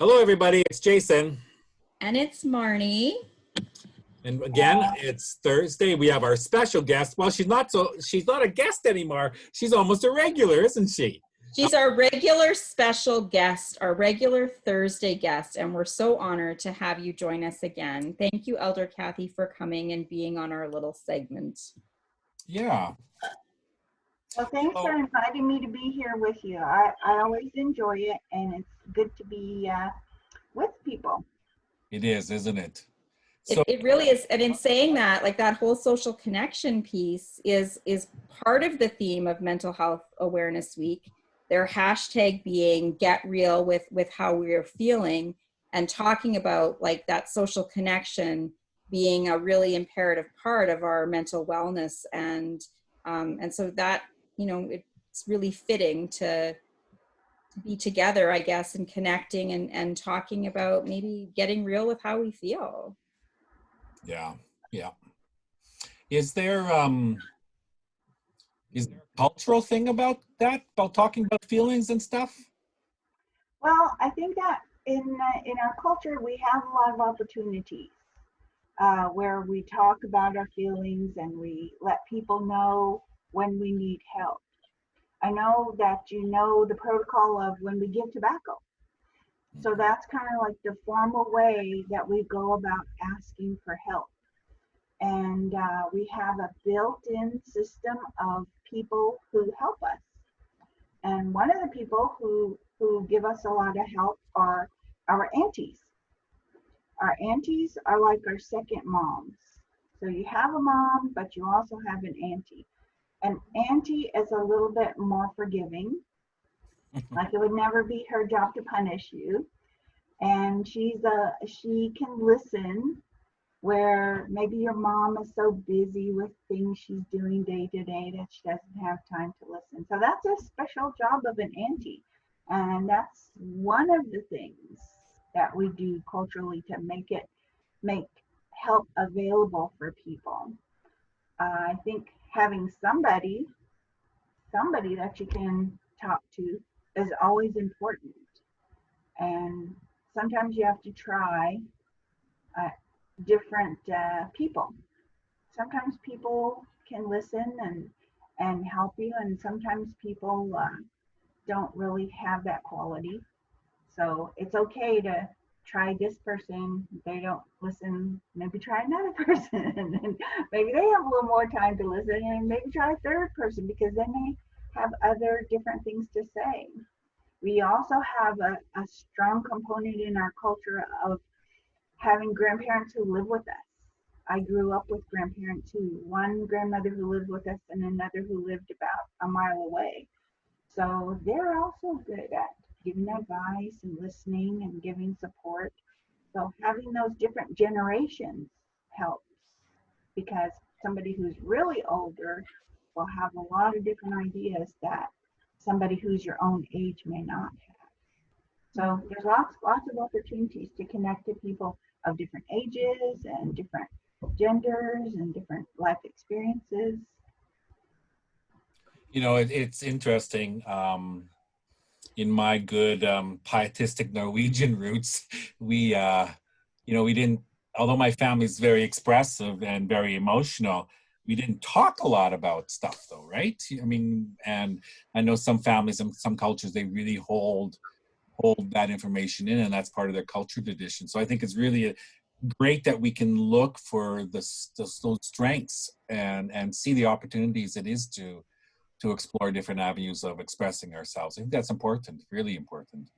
Hello, everybody. It's Jason. And it's Marnie. And again, it's Thursday. We have our special guest. Well, she's not a guest anymore. She's almost a regular, isn't she? She's our regular special guest, our regular Thursday guest, and we're so honored to have you join us again. Thank you, Elder Kathy, for coming and being on our little segment. Yeah. Well, thanks for inviting me to be here with you. I always enjoy it, and it's good to be with people. It is, isn't it? It really is. And in saying that, like that whole social connection piece is part of the theme of Mental Health Awareness Week. Their hashtag being get real with how we're feeling, and talking about like that social connection being a really imperative part of our mental wellness. And so that, it's really fitting to be together, I guess, and connecting and talking about maybe getting real with how we feel. Yeah. Yeah. Is there a cultural thing about that, about talking about feelings and stuff? Well, I think that in our culture we have a lot of opportunities where we talk about our feelings and we let people know when we need help. I know that you know the protocol of when we give tobacco. So that's kind of like the formal way that we go about asking for help. And we have a built-in system of people who help us. And one of the people who give us a lot of help are our aunties. Our aunties are like our second moms. So you have a mom, but you also have an auntie. An auntie is a little bit more forgiving. Like it would never be her job to punish you. And she can listen where maybe your mom is so busy with things she's doing day to day that she doesn't have time to listen. So that's a special job of an auntie. And that's one of the things that we do culturally to make help available for people. I think having somebody that you can talk to is always important. And sometimes you have to try uh, different people. Sometimes people can listen and help you, and sometimes people don't really have that quality. So it's okay to try this person. If they don't listen, maybe try another person, and maybe they have a little more time to listen, and maybe try a third person because they may have other different things to say. We also have a strong component in our culture of having grandparents who live with us. I grew up with grandparents too. One grandmother who lived with us and another who lived about a mile away. So they're also good at giving advice and listening and giving support. So having those different generations helps because somebody who's really older will have a lot of different ideas that somebody who's your own age may not have. So there's lots of opportunities to connect to people of different ages and different genders and different life experiences. It's interesting. In my good pietistic Norwegian roots, we didn't, although my family's very expressive and very emotional, we didn't talk a lot about stuff though, right? I mean, and I know some families and some cultures, they really hold that information in, and that's part of their culture tradition. So I think it's really great that we can look for those strengths and see the opportunities it is to explore different avenues of expressing ourselves. I think that's important, really important.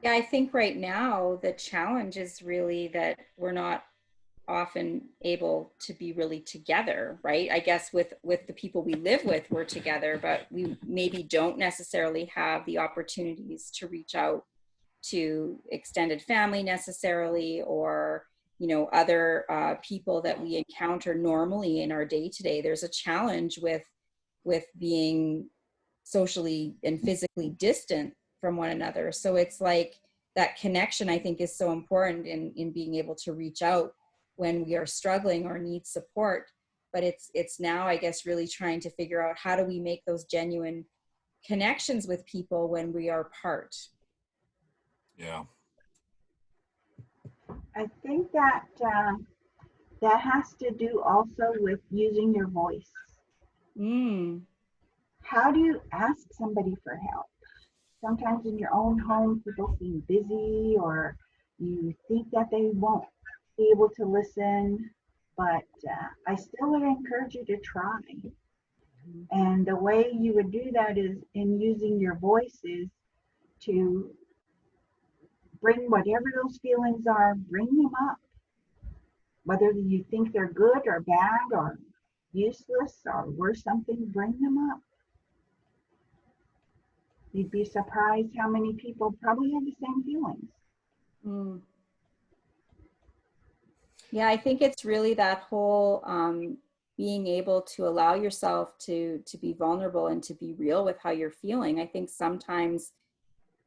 Yeah, I think right now the challenge is really that we're not often able to be really together, right? I guess with the people we live with, we're together, but we maybe don't necessarily have the opportunities to reach out to extended family necessarily, or other people that we encounter normally in our day to day. There's a challenge with being socially and physically distant from one another. So it's like that connection, I think, is so important in being able to reach out when we are struggling or need support. But it's now, I guess, really trying to figure out how do we make those genuine connections with people when we are apart. Yeah. I think that that has to do also with using your voice. Mm. How do you ask somebody for help? Sometimes in your own home, people seem busy, or you think that they won't be able to listen. But I still would encourage you to try. And the way you would do that is in using your voices to bring whatever those feelings are, bring them up. Whether you think they're good or bad or useless or worth something, bring them up. You'd be surprised how many people probably have the same feelings. Mm. Yeah, I think it's really that whole being able to allow yourself to be vulnerable and to be real with how you're feeling. I think sometimes,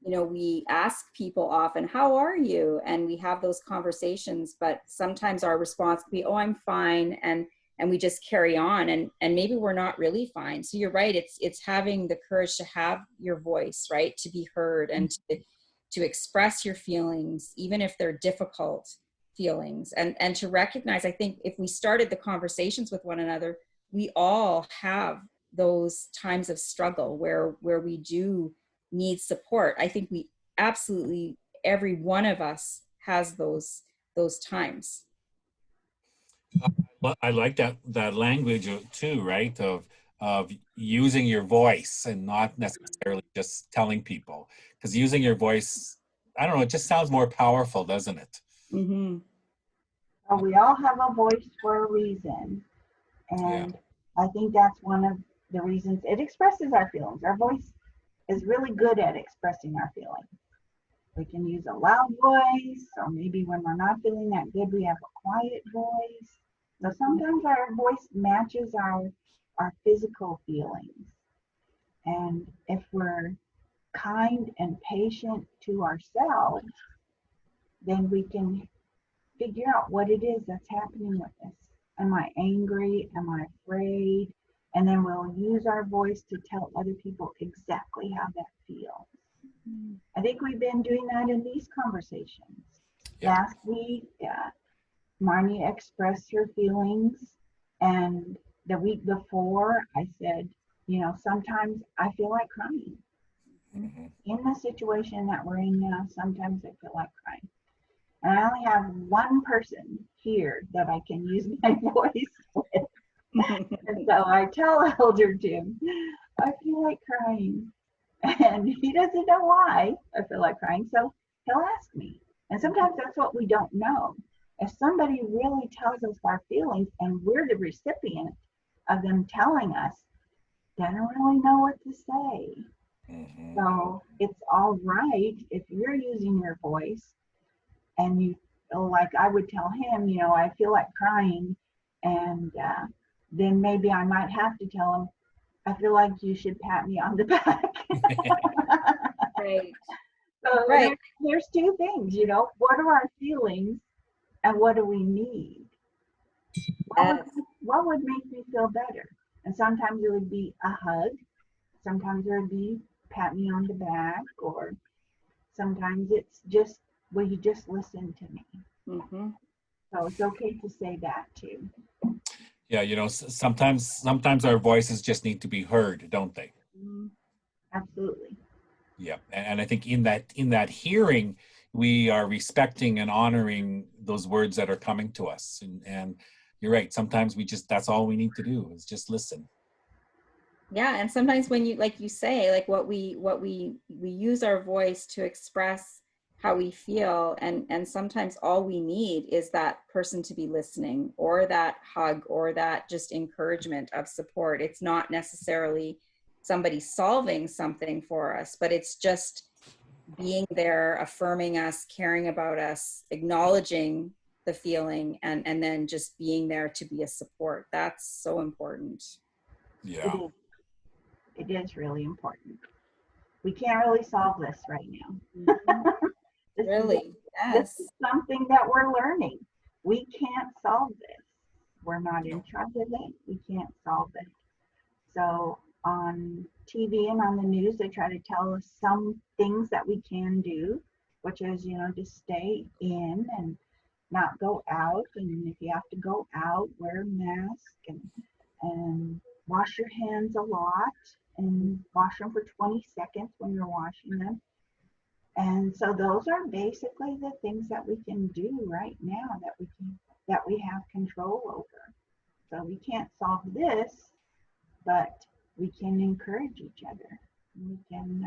you know, we ask people often, "How are you?" and we have those conversations, but sometimes our response can be, "Oh, I'm fine," and we just carry on, and maybe we're not really fine. So you're right. It's having the courage to have your voice, right, to be heard and to express your feelings, even if they're difficult feelings, and to recognize. I think if we started the conversations with one another, we all have those times of struggle where we do need support. I think we absolutely, every one of us has those times. Well, I like that language too, right? Of using your voice and not necessarily just telling people, because using your voice, I don't know, it just sounds more powerful, doesn't it? Mm-hmm. So we all have a voice for a reason. Yeah. And I think that's one of the reasons it expresses our feelings. Our voice is really good at expressing our feelings. We can use a loud voice, or maybe when we're not feeling that good, we have a quiet voice. So sometimes our voice matches our physical feelings. And if we're kind and patient to ourselves, then we can figure out what it is that's happening with us. Am I angry? Am I afraid? And then we'll use our voice to tell other people exactly how that feels. I think we've been doing that in these conversations. Yeah. Last week, Marnie expressed her feelings, and the week before, I said, you know, sometimes I feel like crying. Mhm. In the situation that we're in now, sometimes I feel like crying. And I only have one person here that I can use my voice with. And so I tell Elder Jim, I feel like crying. And he doesn't know why I feel like crying. So he'll ask me. And sometimes that's what we don't know. If somebody really tells us our feelings and we're the recipient of them telling us, they don't really know what to say. Mhm. So it's all right if you're using your voice and you, like I would tell him, you know, I feel like crying. And then maybe I might have to tell him, I feel like you should pat me on the back. Right. So Right. there's two things, you know, what are our feelings and what do we need? Yes. What would make me feel better? And sometimes it would be a hug. Sometimes it would be pat me on the back, or sometimes it's just, will you just listen to me? Mm-hmm. So it's okay to say that too. Yeah, you know, sometimes our voices just need to be heard, don't they? Mhm. Absolutely. Yeah, and I think in that hearing, we are respecting and honoring those words that are coming to us. And you're right. Sometimes we just that's all we need to do is just listen. Yeah, and sometimes when you, like you say, like what we use our voice to express how we feel, and sometimes all we need is that person to be listening, or that hug, or that just encouragement of support. It's not necessarily somebody solving something for us, but it's just being there, affirming us, caring about us, acknowledging the feeling, and then just being there to be a support. That's so important. It Yeah. is. It is really important. We can't really solve this right now. Mhm. This is Really? this is Yes. something that we're learning. We can't solve this. We're not in No. charge of it. We can't solve it. So on TV and on the news, they try to tell us some things that we can do, which is, to stay in and not go out. And if you have to go out, wear a mask and wash your hands a lot and wash them for 20 seconds when you're washing them. And so those are basically the things that we can do right now that we have control over. So we can't solve this, but we can encourage each other. We can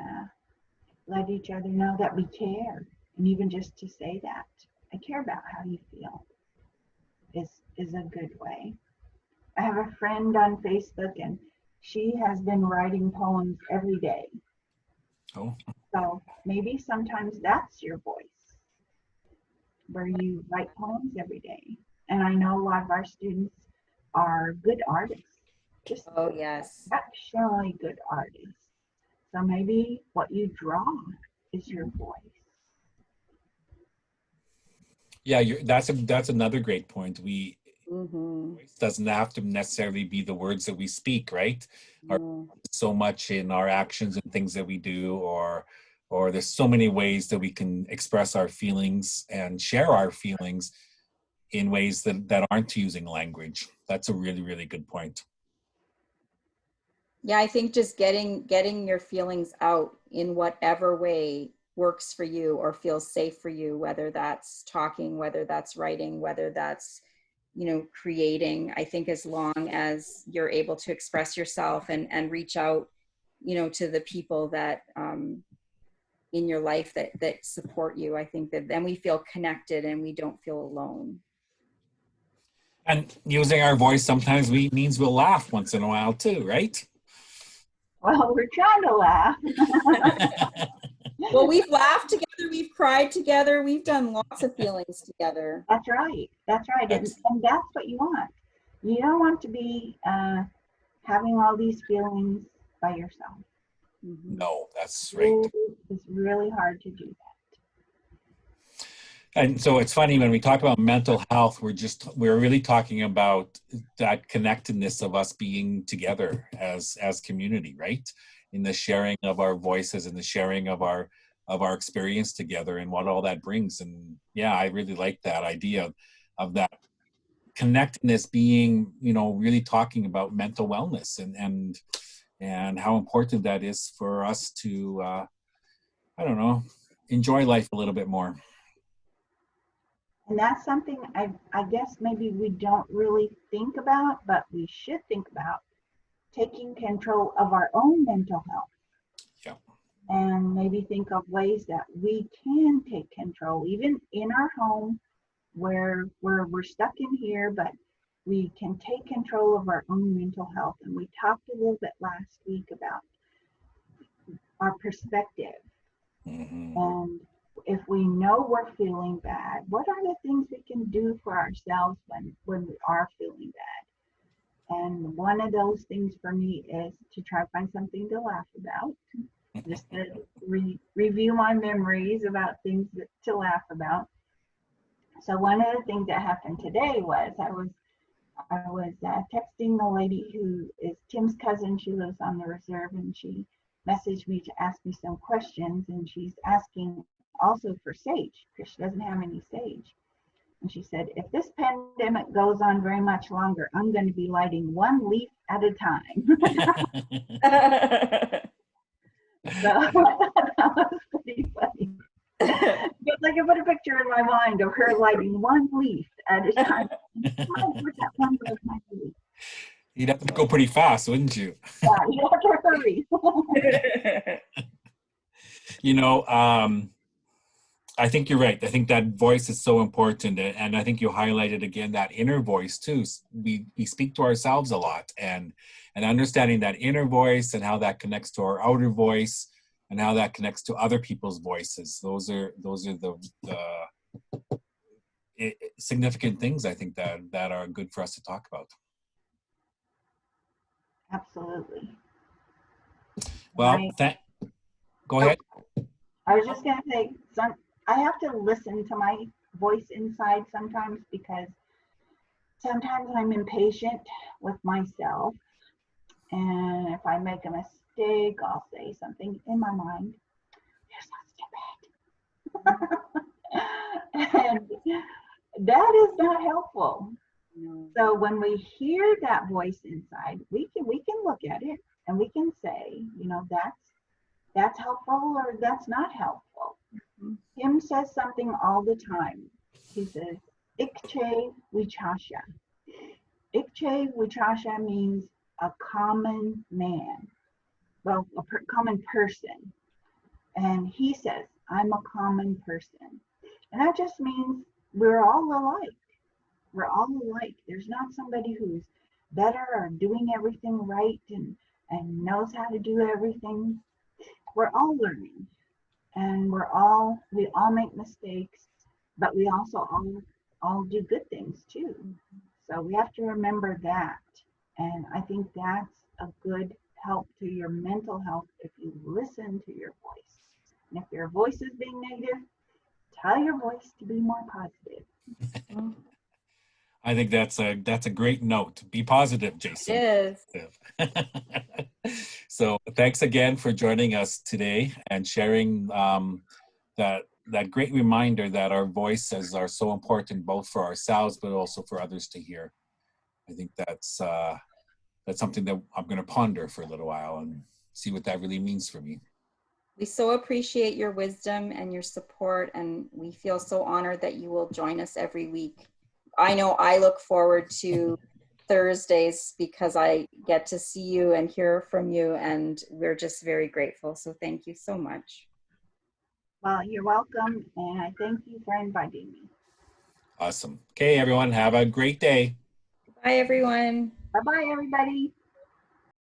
let each other know that we care. And even just to say that, I care about how you feel is a good way. I have a friend on Facebook and she has been writing poems every day. Oh, So maybe sometimes that's your voice, where you write poems every day. And I know a lot of our students are good artists, just Oh, yes. exceptionally good artists. So maybe what you draw is your voice. yeah, that's another great point. We Mm-hmm. Voice doesn't have to necessarily be the words that we speak, right? Or Mm. so much in our actions and things that we do, or there's so many ways that we can express our feelings and share our feelings in ways that aren't using language. That's a really, really good point. Yeah, I think just getting your feelings out in whatever way works for you or feels safe for you, whether that's talking, whether that's writing, whether that's, creating. I think as long as you're able to express yourself and reach out, to the people that in your life that support you, I think that then we feel connected and we don't feel alone. And using our voice sometimes means we'll laugh once in a while too, right? Well, we're trying to laugh. Well, we've laughed together, we've cried together, we've done lots of feelings together. That's right. That's right. And that's what you want. You don't want to be having all these feelings by yourself. Mhm. No, that's right. It's really hard to do that. And so it's funny when we talk about mental health, we're really talking about that connectedness of us being together as community, right? In the sharing of our voices and the sharing of our experience together and what all that brings. And yeah, I really like that idea of that connectedness being, really talking about mental wellness and how important that is for us to I don't know, enjoy life a little bit more. And that's something I guess maybe we don't really think about, but we should think about taking control of our own mental health. Yeah. And maybe think of ways that we can take control, even in our home where we're stuck in here, but we can take control of our own mental health. And we talked a little bit last week about our perspective. Mm-hmm. And if we know we're feeling bad, what are the things we can do for ourselves when we are feeling bad? And one of those things for me is to try to find something to laugh about, just to review my memories about things to laugh about. So one of the things that happened today was I was texting the lady who is Tim's cousin. She lives on the reserve, and she messaged me to ask me some questions, and she's asking also for sage because she doesn't have any sage. And she said, if this pandemic goes on very much longer, I'm going to be lighting one leaf at a time. So that was pretty funny. But I can put a picture in my mind of her lighting one leaf at a time. You'd have to go pretty fast, wouldn't you? Yeah, you have to hurry. I think you're right. I think that voice is so important, and I think you highlighted again that inner voice too. We speak to ourselves a lot, and understanding that inner voice and how that connects to our outer voice, and how that connects to other people's voices. Those are the significant things I think that are good for us to talk about. Absolutely. Well, go ahead. I was just gonna say, I have to listen to my voice inside sometimes because sometimes I'm impatient with myself, and if I make a mistake, I'll say something in my mind. You're so And that is not helpful. No. So when we hear that voice inside, we can look at it and we can say, that's helpful or that's not helpful. Mhm. Tim says something all the time. He says, Ikche Wichasha. Ikche Wichasha means a common man, well, common person. And he says, I'm a common person. And that just means we're all alike. We're all alike. There's not somebody who's better or doing everything right and knows how to do everything. We're all learning and we all make mistakes, but we also all do good things too. So we have to remember that. And I think that's a good help to your mental health if you listen to your voice. And if your voice is being negative, tell your voice to be more positive. Well, I think that's a great note. Be positive, it Jason. is. So thanks again for joining us today and sharing that great reminder that our voices are so important both for ourselves but also for others to hear. I think that's something that I'm going to ponder for a little while and see what that really means for me. We so appreciate your wisdom and your support, and we feel so honored that you will join us every week. I know I look forward to Thursdays because I get to see you and hear from you, and we're just very grateful. So thank you so much. Well, you're welcome, and I thank you for inviting me. Awesome. Okay, everyone, have a great day. Bye, everyone. Bye-bye, everybody.